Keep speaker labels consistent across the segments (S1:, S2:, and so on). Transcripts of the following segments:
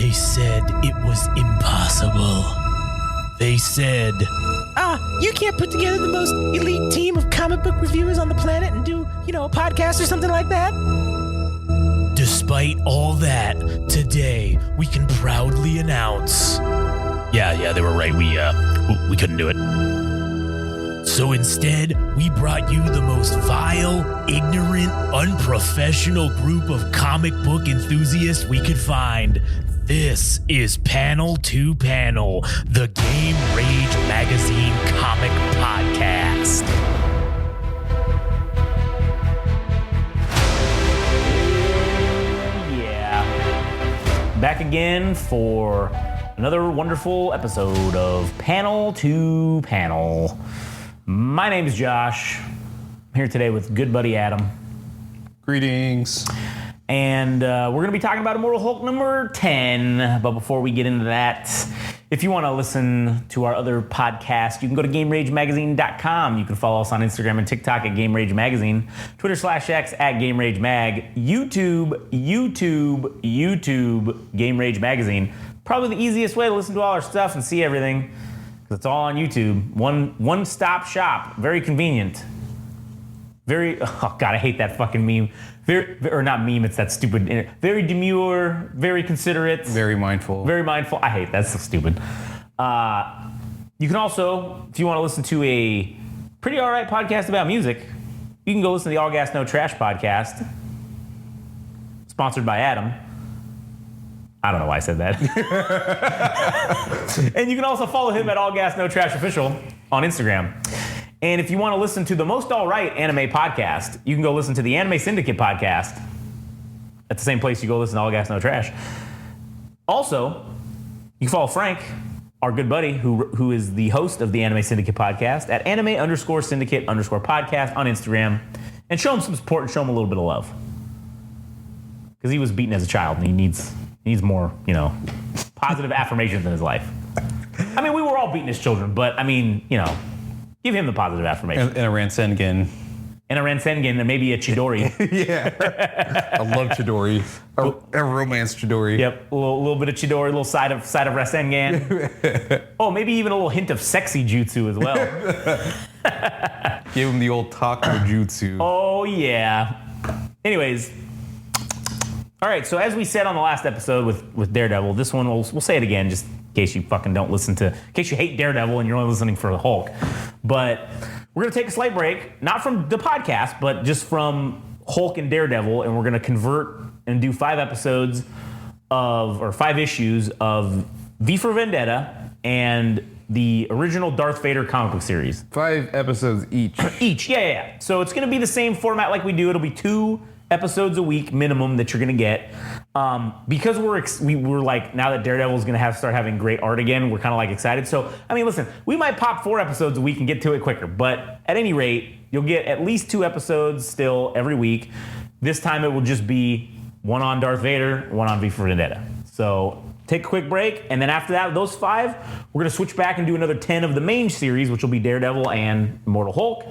S1: They said it was impossible. They said,
S2: you can't put together the most elite team of comic book reviewers on the planet and do, a podcast or something like that?
S1: Despite all that, today we can proudly announce. Yeah, they were right. We couldn't do it. So instead, we brought you the most vile, ignorant, unprofessional group of comic book enthusiasts we could find. This is Panel to Panel, the Game Rage Magazine comic podcast.
S3: Back again for another wonderful episode of Panel to Panel. My name is Josh. I'm here today with good buddy Adam.
S4: Greetings.
S3: And we're going to be talking about Immortal Hulk number 10. But before we get into that, if you want to listen to our other podcast, you can go to GameRageMagazine.com. You can follow us on Instagram and TikTok at Game Rage Magazine, Twitter/X at Game Rage Mag, YouTube, Game Rage Magazine. Probably the easiest way to listen to all our stuff and see everything, because it's all on YouTube. One-stop shop. Very convenient. Oh God, I hate that fucking meme. Or not meme, it's that stupid. Very demure, very considerate.
S4: Very mindful.
S3: Very mindful. I hate that. That's so stupid. You can also, if you want to listen to a pretty alright podcast about music, you can go listen to the All Gas No Trash podcast, sponsored by Adam. I don't know why I said that. And you can also follow him at All Gas No Trash Official on Instagram. And if you want to listen to the most all-right anime podcast, you can go listen to the Anime Syndicate podcast at the same place you go listen to All Gas No Trash. Also, you can follow Frank, our good buddy, who is the host of the Anime Syndicate podcast, at anime_syndicate_podcast on Instagram, and show him some support and show him a little bit of love. Because he was beaten as a child and he needs more, positive affirmations in his life. I mean, we were all beaten as children, but give him the positive affirmation.
S4: And a Rasengan.
S3: And a Rasengan and maybe a Chidori.
S4: Yeah. I love Chidori. A romance Chidori.
S3: Yep. A little bit of Chidori, a little side of Rasengan. Oh, maybe even a little hint of sexy jutsu as well.
S4: Give him the old taco jutsu.
S3: Oh, yeah. Anyways. All right. So as we said on the last episode with Daredevil, this one, we'll say it again just in case you fucking don't listen to, in case you hate Daredevil and you're only listening for the Hulk. But we're going to take a slight break, not from the podcast, but just from Hulk and Daredevil, and we're going to convert and do 5 issues of V for Vendetta and the original Darth Vader comic book series.
S4: 5 episodes each.
S3: Yeah. So it's going to be the same format like we do. It'll be 2 episodes a week minimum that you're going to get. Because we're like, now that Daredevil is going to start having great art again, we're kind of like excited. So, listen, we might pop 4 episodes a week and get to it quicker. But at any rate, you'll get at least 2 episodes still every week. This time it will just be 1 on Darth Vader, 1 on V for Vendetta. So take a quick break. And then after that, those 5, we're going to switch back and do another 10 of the main series, which will be Daredevil and Immortal Hulk.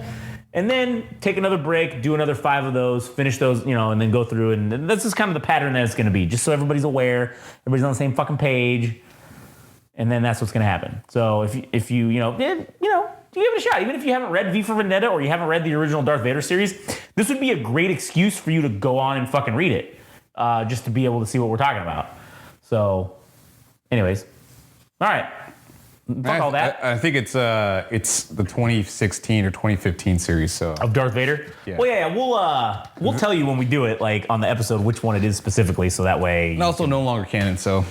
S3: And then take another break, do another 5 of those, finish those, and then go through. And that's just kind of the pattern that it's going to be, just so everybody's aware, everybody's on the same fucking page. And then that's what's going to happen. So if you give it a shot. Even if you haven't read V for Vendetta or you haven't read the original Darth Vader series, this would be a great excuse for you to go on and fucking read it, just to be able to see what we're talking about. So, anyways, all right. Fuck all that.
S4: I think it's the 2016 or 2015 series. So
S3: of Darth Vader.
S4: Yeah.
S3: Well, yeah. We'll tell you when we do it, like on the episode, which one it is specifically, so that way.
S4: And also no longer canon. So.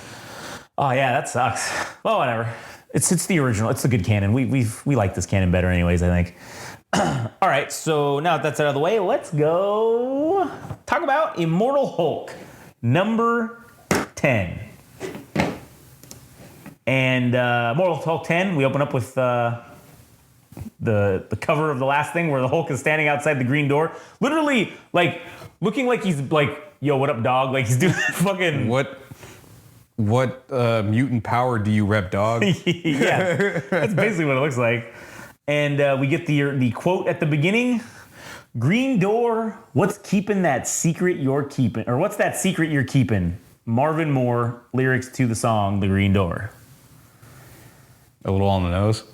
S3: Oh yeah, that sucks. Well, whatever. It's the original. It's the good canon. We like this canon better, anyways. I think. All right. So now that that's out of the way, let's go talk about Immortal Hulk number 10. And Immortal Hulk 10, we open up with the cover of the last thing where the Hulk is standing outside the green door, literally like looking like he's like, "Yo, what up, dog?" Like he's doing fucking
S4: what mutant power do you rep, dog?
S3: Yeah, that's basically what it looks like. And we get the quote at the beginning: "Green door, what's keeping that secret you're keeping, or what's that secret you're keeping? Marvin Moore lyrics to the song The Green Door?
S4: A little on the nose.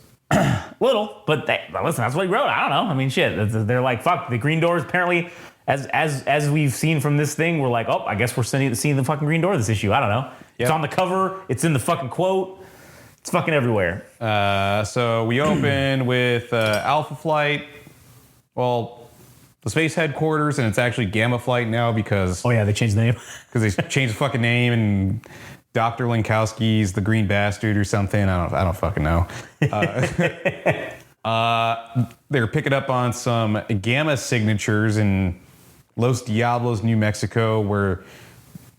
S3: Little, but listen, that's what he wrote. I don't know. I mean, shit. They're like, fuck, the Green Door is apparently, as we've seen from this thing, we're like, oh, I guess we're seeing the fucking Green Door this issue. I don't know. Yep. It's on the cover. It's in the fucking quote. It's fucking everywhere.
S4: So we open with Alpha Flight. Well, the space headquarters, and it's actually Gamma Flight now because...
S3: Oh, yeah, they changed the name.
S4: Because they changed the fucking name, and Dr. Lankowski's the Green Bastard or something. I don't fucking know. They're picking up on some Gamma signatures in Los Diablos, New Mexico, where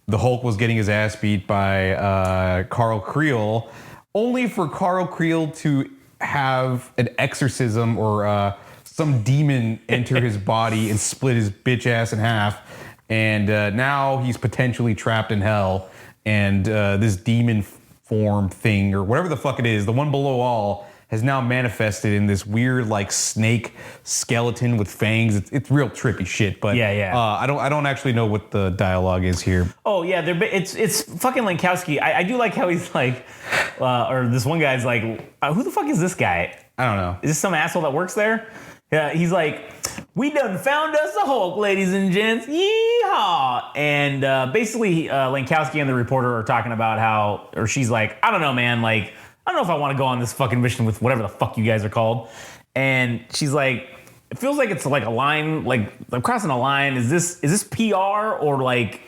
S4: the Hulk was getting his ass beat by Carl Creel, only for Carl Creel to have an exorcism or some demon enter his body and split his bitch ass in half. And now he's potentially trapped in hell. And this demon form thing, or whatever the fuck it is, the one below all, has now manifested in this weird like snake skeleton with fangs. It's real trippy shit. But I don't actually know what the dialogue is here.
S3: Oh yeah, it's fucking Lankowski. I do like how he's like, or this one guy's like, who the fuck is this guy?
S4: I don't know.
S3: Is this some asshole that works there? Yeah, he's like, we done found us a Hulk, ladies and gents. Yeehaw! And basically, Lankowski and the reporter are talking about how, or she's like, I don't know, man. Like, I don't know if I want to go on this fucking mission with whatever the fuck you guys are called. And she's like, it feels like it's like a line, like I'm crossing a line. Is this PR or like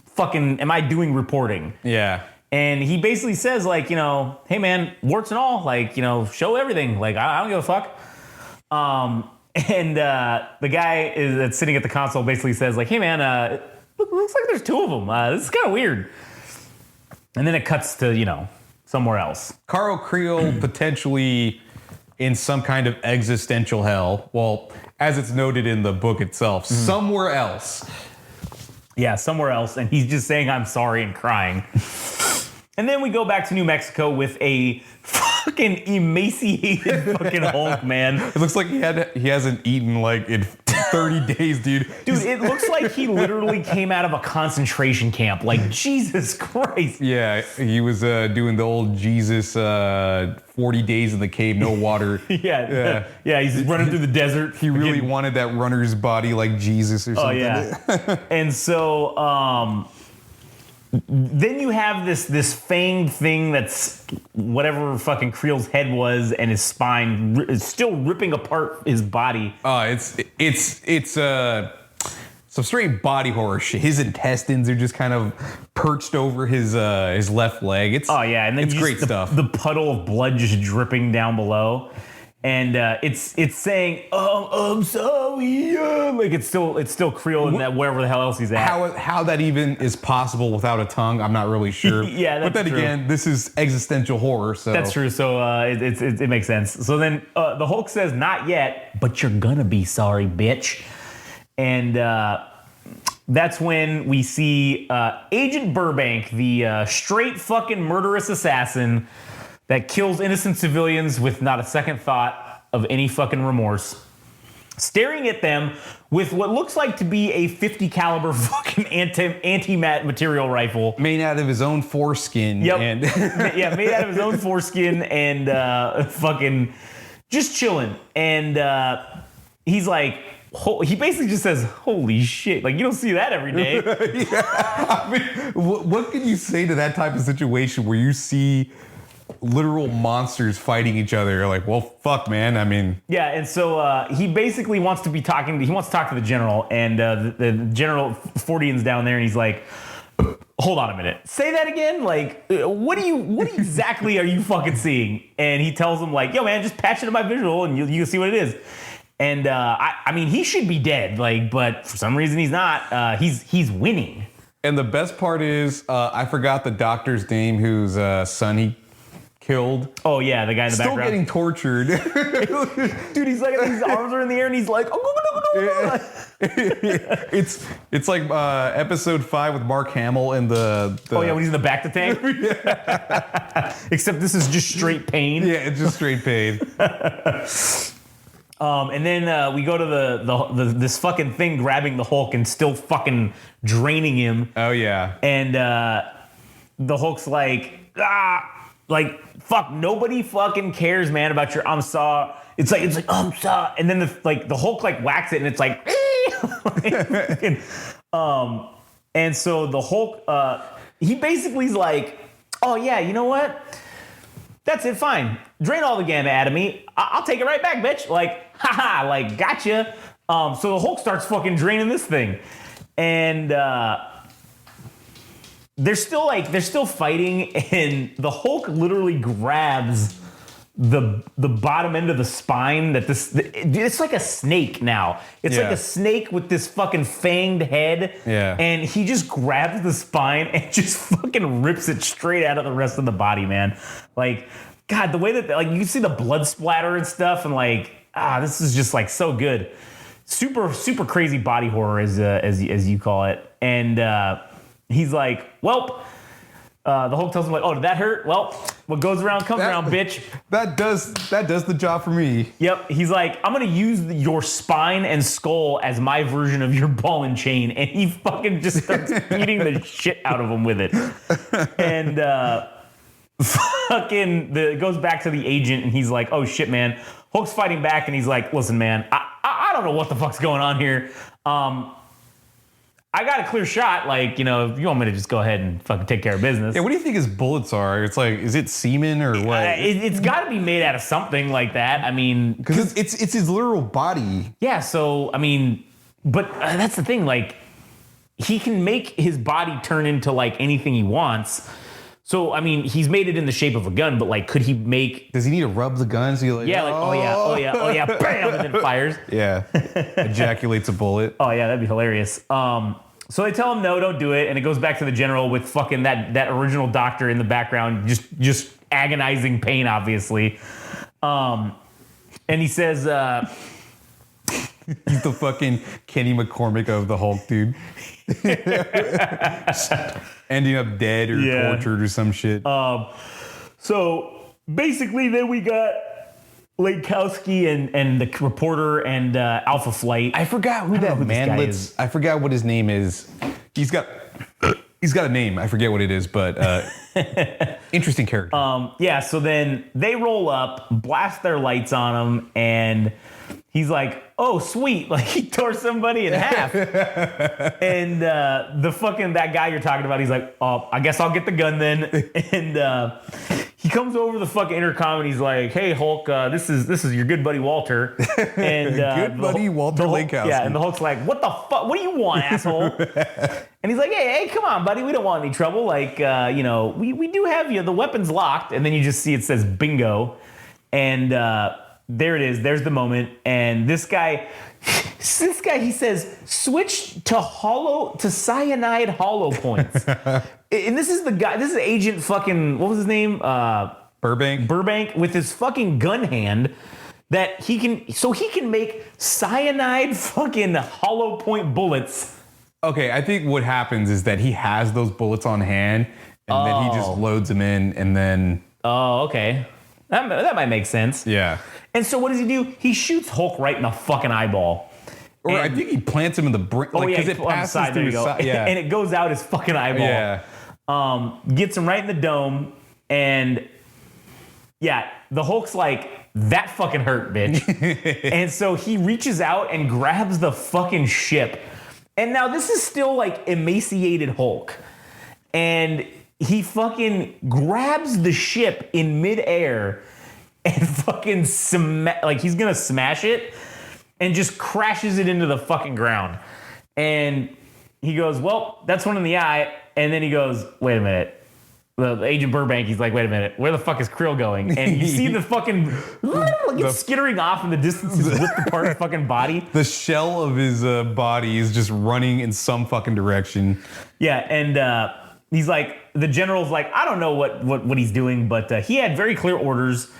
S3: fucking, am I doing reporting?
S4: Yeah.
S3: And he basically says like, hey man, warts and all, like, show everything. Like, I don't give a fuck. And the guy that's sitting at the console basically says like, hey man, looks like there's two of them. This is kind of weird. And then it cuts to, somewhere else.
S4: Carl Creel potentially in some kind of existential hell. Well, as it's noted in the book itself, somewhere else.
S3: Yeah, somewhere else. And he's just saying, I'm sorry and crying. And then we go back to New Mexico with a fucking emaciated fucking Hulk, man.
S4: It looks like he hasn't eaten like in 30 days, dude.
S3: Dude, it looks like he literally came out of a concentration camp. Like, Jesus Christ.
S4: Yeah, he was doing the old Jesus 40 days in the cave, no water.
S3: Yeah, he's running through the desert.
S4: He really wanted that runner's body like Jesus or something.
S3: Oh, yeah. And so... then you have this fanged thing that's whatever fucking Creel's head was, and his spine is still ripping apart his body.
S4: It's some straight body horror shit. His intestines are just kind of perched over his left leg. It's and then it's great stuff. The
S3: puddle of blood just dripping down below. And it's saying, I'm sorry, like it's still Creel in that wherever the hell else he's at.
S4: How that even is possible without a tongue, I'm not really sure.
S3: Yeah, that's
S4: but then
S3: true.
S4: Again, this is existential horror, so
S3: that's true. So it makes sense. So then the Hulk says, "Not yet, but you're gonna be sorry, bitch." And that's when we see Agent Burbank, the straight fucking murderous assassin that kills innocent civilians with not a second thought of any fucking remorse, staring at them with what looks like to be a 50 caliber fucking anti-mat material rifle.
S4: Made out of his own foreskin.
S3: Yep.
S4: And
S3: yeah, made out of his own foreskin and fucking just chilling. And he's like, he basically just says, holy shit. Like, you don't see that every day.
S4: Yeah. I mean, what can you say to that type of situation where you see literal monsters fighting each other? You're like, well, fuck, man. I mean,
S3: yeah. And so he basically wants to talk to the general, and the general Fordian's down there, and he's like, hold on a minute, say that again. Like, what exactly are you fucking seeing? And he tells him like, yo, man, just patch it to my visual, and you can see what it is. And I mean, he should be dead, like, but for some reason he's not. He's winning.
S4: And the best part is, I forgot the doctor's name, whose son he killed.
S3: Oh yeah, the guy in the
S4: Still
S3: background.
S4: getting tortured.
S3: Dude, he's like, his arms are in the air and he's like,
S4: it's like episode 5 with Mark Hamill and the
S3: oh yeah, when he's in the back of the tank. Except this is just straight pain.
S4: Yeah, it's just straight pain.
S3: And then we go to this fucking thing grabbing the Hulk and still fucking draining him.
S4: Oh yeah.
S3: And the Hulk's like, fuck, nobody fucking cares, man, about your I'm sorry. It's like I'm sorry, and then the Hulk like whacks it, and it's like, and so the Hulk, he basically is like, oh yeah, you know what? That's it, fine. Drain all the gamma out of me. I'll take it right back, bitch. Like, haha, like, gotcha. So the Hulk starts fucking draining this thing, and they're still fighting, and the Hulk literally grabs the bottom end of the spine it's like a snake now. It's like a snake with this fucking fanged head.
S4: Yeah.
S3: And he just grabs the spine and just fucking rips it straight out of the rest of the body, man. Like, God, the way that like you can see the blood splatter and stuff, and like, this is just like so good. Super, super crazy body horror as you call it. And he's like, well, the Hulk tells him like, oh, did that hurt? Well, what goes around comes around, bitch.
S4: That does the job for me.
S3: Yep. He's like, I'm going to use your spine and skull as my version of your ball and chain. And he fucking just starts beating the shit out of him with it. And it goes back to the agent, and he's like, oh shit, man. Hulk's fighting back, and he's like, listen, man, I don't know what the fuck's going on here. I got a clear shot. Like, you know, if you want me to just go ahead and fucking take care of business.
S4: Yeah, what do you think his bullets are? It's like, is it semen or what?
S3: It's got to be made out of something like that. I mean,
S4: because it's his literal body.
S3: Yeah. So I mean, but that's the thing. Like, he can make his body turn into like anything he wants. So I mean, he's made it in the shape of a gun. But like, could he make?
S4: Does he need to rub the gun? So you're like,
S3: yeah, like oh yeah, bam, and then fires.
S4: Yeah, ejaculates a bullet.
S3: Oh yeah, that'd be hilarious. So they tell him no, don't do it, and it goes back to the general with fucking that original doctor in the background, just agonizing pain, obviously. And he says,
S4: he's the fucking Kenny McCormick of the Hulk, dude. Ending up dead or tortured or some shit.
S3: So basically, then we got Lakowski and the reporter and Alpha Flight.
S4: I forgot who that man is. I forgot what his name is. He's got a name. I forget what it is, but interesting character.
S3: Yeah, so then they roll up, blast their lights on him, and he's like, oh, sweet. Like, he tore somebody in half. And that guy you're talking about, he's like, oh, I guess I'll get the gun then. And he comes over the fucking intercom and he's like, hey, Hulk, this is your good buddy Walter. And
S4: good buddy Walter Lakowski.
S3: Yeah, and the Hulk's like, what the fuck? What do you want, asshole? And he's like, hey, come on, buddy. We don't want any trouble. Like, we do have you. The weapon's locked. And then you just see it says bingo. And there it is. There's the moment. And this guy, he says, switch to cyanide hollow points. And this is the guy, this is Agent fucking, what was his name? Burbank with his fucking gun hand that he can make cyanide fucking hollow point bullets.
S4: Okay, I think what happens is that he has those bullets on hand and then he just loads them in and then...
S3: Oh, okay. That might make sense.
S4: Yeah.
S3: And so what does he do? He shoots Hulk right in the fucking eyeball.
S4: Or I think he plants him in the brain. Because it passes through his side. Yeah.
S3: And it goes out his fucking eyeball.
S4: Yeah.
S3: Gets him right in the dome. And yeah, the Hulk's like, that fucking hurt, bitch. And so he reaches out and grabs the fucking ship. And now this is still like emaciated Hulk. And he fucking grabs the ship in midair and fucking he's gonna smash it and just crashes it into the fucking ground. And he goes, well, that's one in the eye. And then he goes, wait a minute. The Agent Burbank, he's like, wait a minute, where the fuck is Krill going? And you see the fucking it's skittering off in the distance, his ripped apart fucking body.
S4: The shell of his body is just running in some fucking direction.
S3: Yeah, and he's like, the general's like, I don't know what he's doing, but he had very clear orders.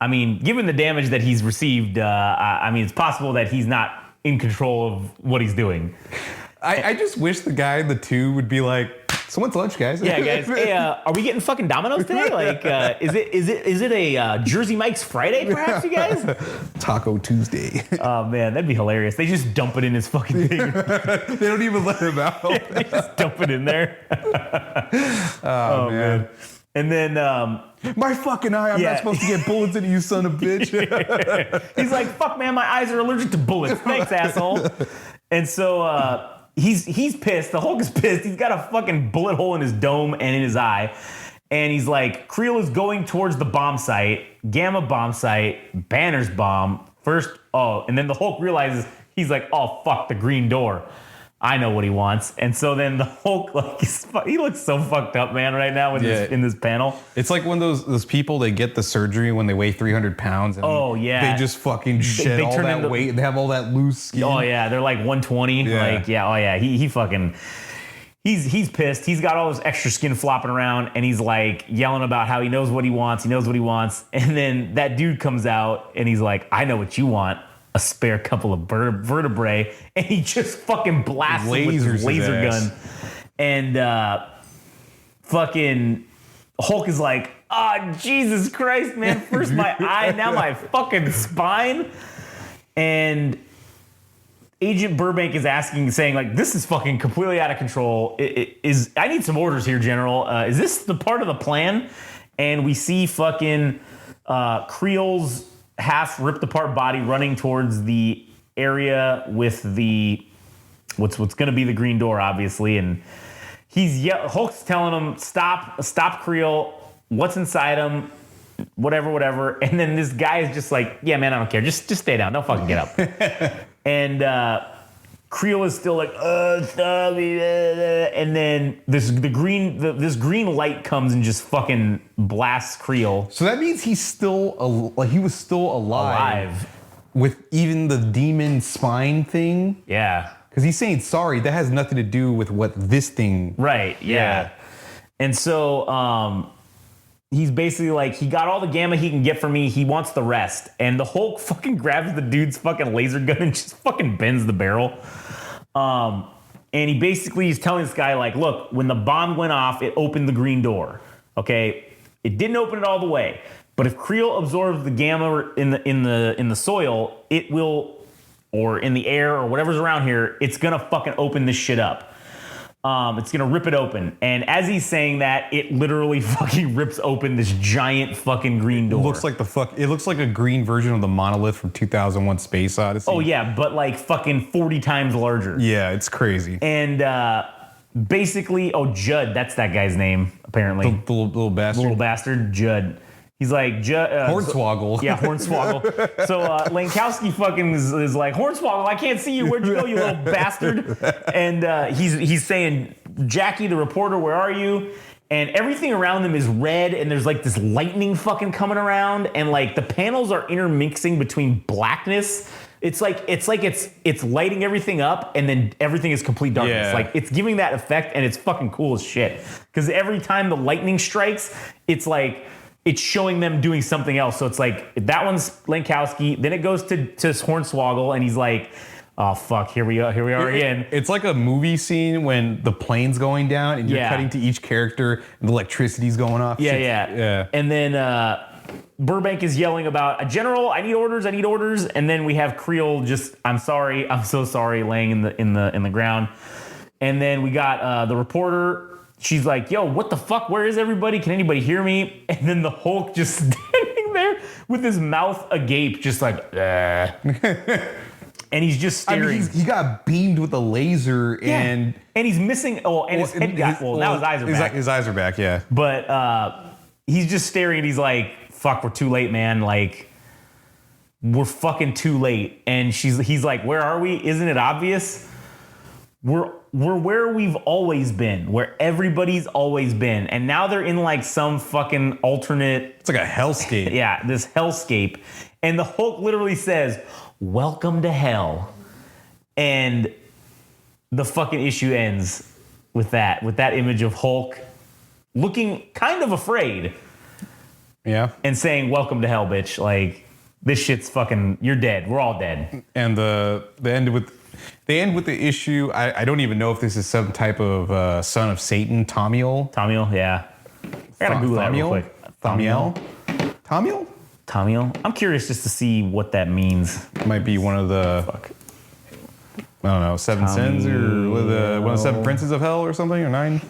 S3: I mean, given the damage that he's received, I mean, it's possible that he's not in control of what he's doing.
S4: I just wish the guy in the tube would be like, So when's lunch, guys?
S3: Yeah, guys. Hey, are we getting fucking Domino's today? Like, is it a Jersey Mike's Friday, perhaps, you guys?
S4: Taco Tuesday.
S3: Oh man, that'd be hilarious. They just dump it in his fucking thing.
S4: They don't even let him out.
S3: They just dump it in there.
S4: Oh, man.
S3: And then
S4: My fucking eye, I'm
S3: Yeah.
S4: not supposed to get bullets into you, son of a bitch.
S3: he's like, "Fuck, man, my eyes are allergic to bullets." Thanks, asshole. And so he's pissed. The Hulk is pissed. He's got a fucking bullet hole in his dome and in his eye. And he's like, Creel is going towards the bomb site, Gamma bomb site, Banner's bomb. First, and then the Hulk realizes, he's like, oh, fuck, the green door. I know what he wants. And so then the Hulk, like, he looks so fucked up, man, right now in this panel.
S4: It's like one of those people, they get the surgery when they weigh 300 pounds. And they just fucking shed all that weight and they have all that loose skin.
S3: Oh, yeah, they're like 120.
S4: Yeah.
S3: He fucking... He's pissed. He's got all this extra skin flopping around, and he's like yelling about how he knows what he wants. He knows what he wants. And then that dude comes out, and he's like, I know what you want. A spare couple of vertebrae. And he just fucking blasts him with his laser gun. And fucking Hulk is like, Jesus Christ, man. First my eye, now my fucking spine. And Agent Burbank is saying, like, this is fucking completely out of control. I need some orders here, General. Is this the part of the plan? And we see fucking Creel's half ripped apart body running towards the area with the what's going to be the green door, obviously. And Hulk's telling him, stop, Creel. What's inside him? Whatever. And then this guy is just like, yeah, man, I don't care. Just stay down. Don't fucking get up. And Creel is still like, stop me. And then this green light comes and just fucking blasts Creel.
S4: So that means he was still alive. With even the demon spine thing?
S3: Yeah.
S4: Because he's saying, sorry, that has nothing to do with what this thing...
S3: Right, yeah. And so... he's basically like, he got all the gamma he can get from me. He wants the rest. And the Hulk fucking grabs the dude's fucking laser gun and just fucking bends the barrel. And he basically is telling this guy, like, look, when the bomb went off, it opened the green door. Okay? It didn't open it all the way. But if Creel absorbs the gamma in the soil, it will, or in the air or whatever's around here, it's gonna fucking open this shit up. It's gonna rip it open, and as he's saying that, it literally fucking rips open this giant fucking green door.
S4: It looks like a green version of the monolith from 2001: Space Odyssey.
S3: Oh yeah, but like fucking 40 times larger.
S4: Yeah, it's crazy.
S3: And basically, Judd, that's that guy's name apparently.
S4: The little bastard.
S3: Little bastard, Judd. He's like,
S4: Hornswoggle.
S3: Yeah, Hornswoggle. So Lankowski fucking is like, Hornswoggle, I can't see you. Where'd you go, you little bastard? And he's saying, Jackie, the reporter, where are you? And everything around them is red, and there's like this lightning fucking coming around, and like the panels are intermixing between blackness. It's like it's lighting everything up, and then everything is complete darkness.
S4: Yeah.
S3: Like it's giving that effect, and it's fucking cool as shit. Because every time the lightning strikes, it's like it's showing them doing something else. So it's like, that one's Lankowski. Then it goes to Hornswoggle, and he's like, oh, fuck, here we are again.
S4: It's like a movie scene when the plane's going down, and you're cutting to each character, and the electricity's going off.
S3: Yeah. And then Burbank is yelling about, General, I need orders. And then we have Creel just, I'm so sorry, laying in the ground. And then we got the reporter. She's like, yo, what the fuck? Where is everybody? Can anybody hear me? And then the Hulk just standing there with his mouth agape, just like, and he's just staring.
S4: I mean, he got beamed with a laser, and
S3: he's missing. Oh, and his head got. Now his eyes are back.
S4: His eyes are back, yeah.
S3: But he's just staring, and he's like, fuck, we're too late, man. Like, we're fucking too late. And he's like, where are we? Isn't it obvious? We're where we've always been, where everybody's always been. And now they're in like some fucking alternate...
S4: It's like a hellscape.
S3: Yeah, this hellscape. And the Hulk literally says, welcome to hell. And the fucking issue ends with that image of Hulk looking kind of afraid.
S4: Yeah.
S3: And saying, welcome to hell, bitch. Like, this shit's fucking... You're dead. We're all dead.
S4: And the end with... They end with the issue. I don't even know if this is some type of son of Satan, Tomiel.
S3: Tomiel, yeah. I gotta Google that real quick. Tomiel? I'm curious just to see what that means.
S4: Might be one of the, I don't know, 7 sins or one of the 7 princes of hell or something, or 9?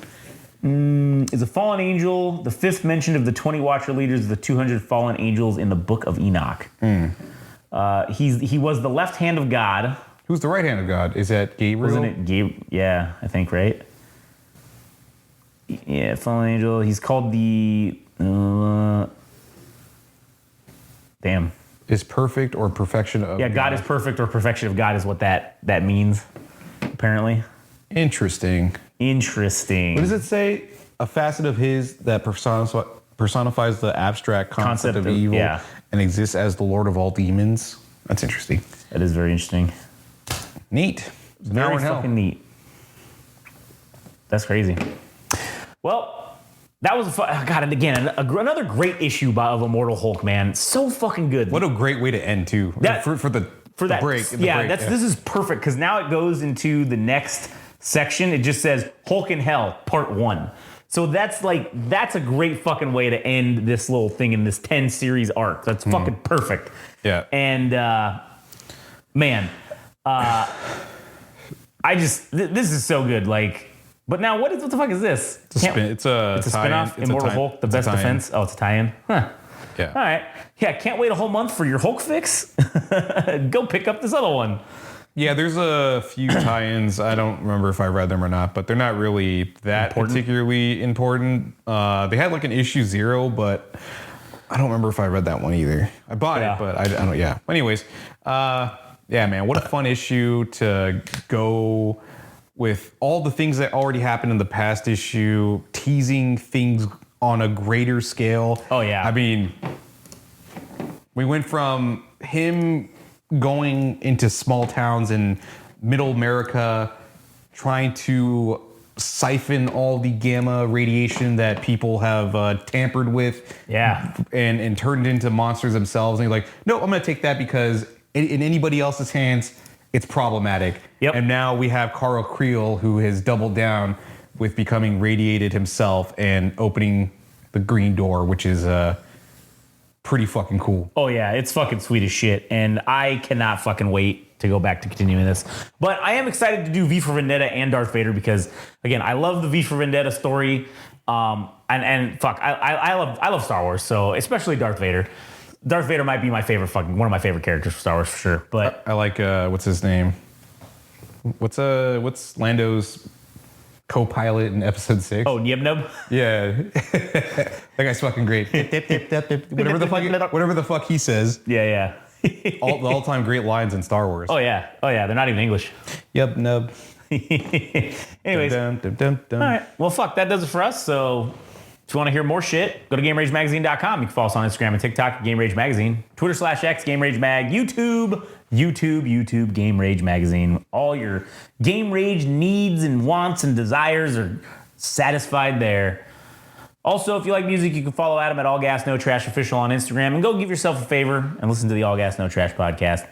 S3: Is a fallen angel the 5th mention of the 20 Watcher leaders of the 200 fallen angels in the Book of Enoch. He was the left hand of God.
S4: Who's the right hand of God? Is that Gabriel?
S3: Wasn't it Gabriel? Yeah, I think, right? Yeah, fallen angel. He's called the... damn.
S4: Is perfect or perfection of God.
S3: God is perfect or perfection of God is what that means, apparently.
S4: Interesting. What does it say? A facet of his that personifies the abstract concept of evil and exists as the Lord of all demons. That's interesting.
S3: That is very interesting.
S4: Neat.
S3: Very fucking neat. That's crazy. Well, that was God, and again, another great issue of Immortal Hulk, man. So fucking good.
S4: What a great way to end too. For the break.
S3: This is perfect because now it goes into the next section. It just says Hulk in Hell Part 1. So that's a great fucking way to end this little thing in this 10 series arc. That's fucking perfect.
S4: Yeah.
S3: And man, this is so good. But now what the fuck is this?
S4: It's a
S3: spin-off. Immortal Hulk, the best defense. Oh, it's a tie-in. Huh.
S4: Yeah.
S3: All right. Yeah, can't wait a whole month for your Hulk fix. Go pick up this other one.
S4: Yeah, there's a few tie-ins. I don't remember if I read them or not, but they're not really that particularly important. They had an issue 0, but I don't remember if I read that one either. I bought it, but I don't. Yeah. Anyways, yeah, man, what a fun issue to go with all the things that already happened in the past issue, teasing things on a greater scale.
S3: Oh yeah.
S4: I mean, we went from him going into small towns in middle America, trying to siphon all the gamma radiation that people have tampered with, and turned into monsters themselves. And you're like, no, I'm going to take that because in anybody else's hands, it's problematic.
S3: Yep.
S4: And now we have Carl Creel, who has doubled down with becoming radiated himself and opening the green door, which is pretty fucking cool.
S3: Oh yeah, it's fucking sweet as shit, and I cannot fucking wait to go back to continuing this. But I am excited to do V for Vendetta and Darth Vader because, again, I love the V for Vendetta story, and fuck, I love Star Wars, so especially Darth Vader. Darth Vader might be my favorite one of my favorite characters for Star Wars for sure. But
S4: I like what's his name? What's Lando's co-pilot in episode 6?
S3: Oh, Nib-Nub?
S4: Yeah. That guy's fucking great. whatever the fuck he says.
S3: Yeah.
S4: all-time great lines in Star Wars.
S3: Oh yeah. They're not even English.
S4: Yep, nub.
S3: Anyways. All right. Well, fuck, that does it for us. So if you want to hear more shit, go to GameRageMagazine.com. You can follow us on Instagram and TikTok at Game Rage Magazine, Twitter/X Game Rage Mag, YouTube Game Rage Magazine. All your Game Rage needs and wants and desires are satisfied there. Also, if you like music, you can follow Adam at All Gas No Trash Official on Instagram, and go give yourself a favor and listen to the All Gas No Trash podcast.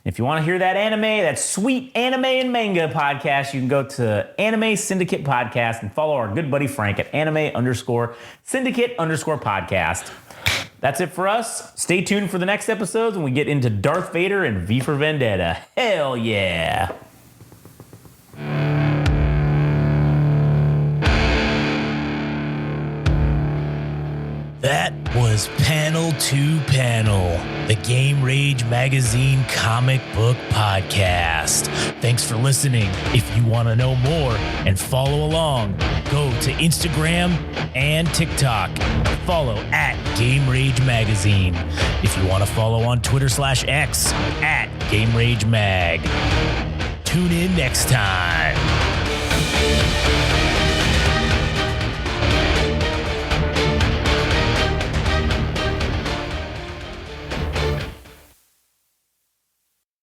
S3: If you want to hear that sweet anime and manga podcast, you can go to Anime Syndicate Podcast and follow our good buddy Frank at anime_syndicate_podcast. That's it for us. Stay tuned for the next episodes when we get into Darth Vader and V for Vendetta. Hell yeah.
S1: That was Panel to Panel, the Game Rage Magazine comic book podcast. Thanks for listening. If you want to know more and follow along, go to Instagram and TikTok. Follow at Game Rage Magazine. If you want to follow on Twitter/X at Game Rage Mag. Tune in next time.